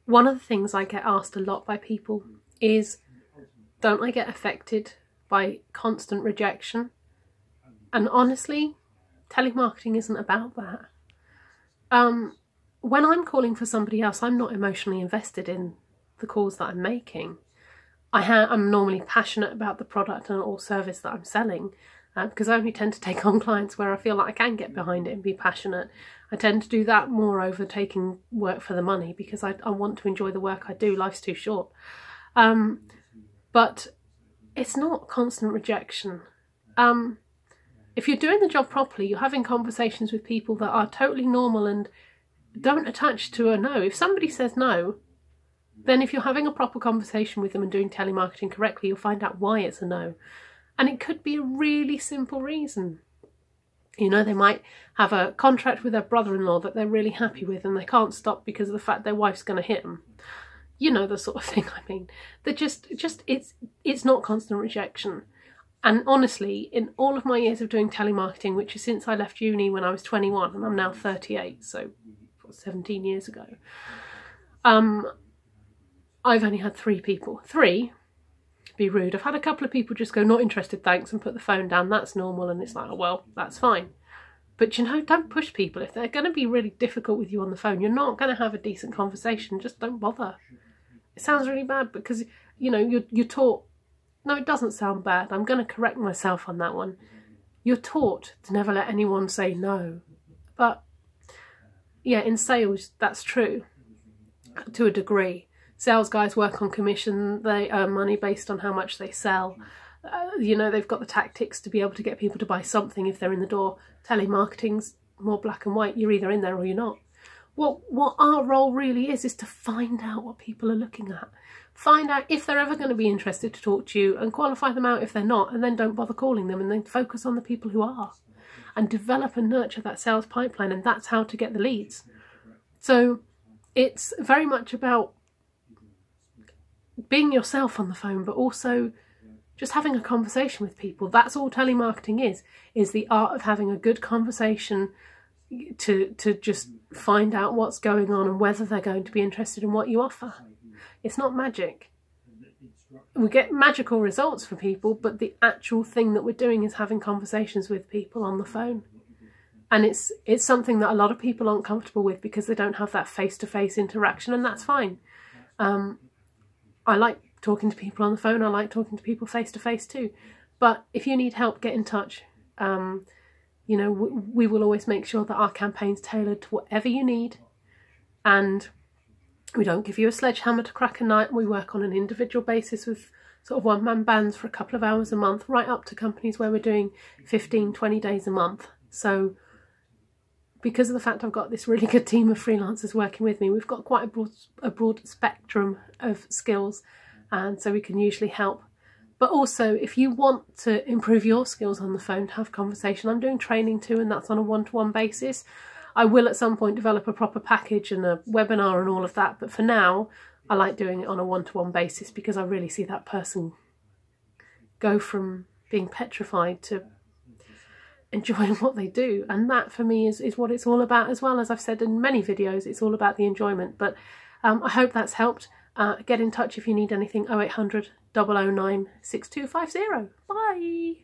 One of the things I get asked a lot by people is, don't I get affected by constant rejection? And honestly, telemarketing isn't about that. When I'm calling for somebody else, I'm not emotionally invested in the calls that I'm making. I'm normally passionate about the product and or service that I'm selling, because I only tend to take on clients where I feel like I can get behind it and be passionate. I tend to do that more over taking work for the money, because I want to enjoy the work I do. Life's too short. But it's not constant rejection. If you're doing the job properly, you're having conversations with people that are totally normal and don't attach to a no. If somebody says no, then if you're having a proper conversation with them and doing telemarketing correctly, you'll find out why it's a no. And it could be a really simple reason. You know, they might have a contract with their brother-in-law that they're really happy with and they can't stop because of the fact their wife's going to hit them. You know, the sort of thing I mean. They're it's not constant rejection. And honestly, in all of my years of doing telemarketing, which is since I left uni when I was 21 and I'm now 38, so 17 years ago, I've only had 3 people. 3, be rude. I've had a couple of people just go, not interested, thanks, and put the phone down. That's normal, and it's like, oh, well, that's fine. But, you know, don't push people. If they're going to be really difficult with you on the phone, you're not going to have a decent conversation. Just don't bother. It sounds really bad because, you know, you're taught. No, it doesn't sound bad. I'm going to correct myself on that one. You're taught to never let anyone say no. But, yeah, in sales, that's true to a degree. Sales guys work on commission. They earn money based on how much they sell. You know, they've got the tactics to be able to get people to buy something if they're in the door. Telemarketing's more black and white. You're either in there or you're not. What our role really is to find out what people are looking at. Find out if they're ever going to be interested to talk to you and qualify them out if they're not, and then don't bother calling them, and then focus on the people who are and develop and nurture that sales pipeline, and that's how to get the leads. So it's very much about being yourself on the phone, but also just having a conversation with people. That's all telemarketing is the art of having a good conversation to just find out what's going on and whether they're going to be interested in what you offer. It's not magic. We get magical results for people, but the actual thing that we're doing is having conversations with people on the phone. And it's something that a lot of people aren't comfortable with because they don't have that face-to-face interaction, and that's fine. I like talking to people on the phone. I like talking to people face-to-face too. But if you need help, get in touch. You know, we will always make sure that our campaign's tailored to whatever you need. And we don't give you a sledgehammer to crack a nut. We work on an individual basis with sort of one-man bands for a couple of hours a month, right up to companies where we're doing 15, 20 days a month. So because of the fact I've got this really good team of freelancers working with me, we've got quite a broad spectrum of skills, and so we can usually help. But also, if you want to improve your skills on the phone, to have conversation, I'm doing training too, and that's on a one-to-one basis. I will at some point develop a proper package and a webinar and all of that, but for now I like doing it on a one-to-one basis because I really see that person go from being petrified to enjoying what they do, and that for me is what it's all about as well. As I've said in many videos, it's all about the enjoyment. But I hope that's helped. Get in touch if you need anything. 0800 009 6250. Bye.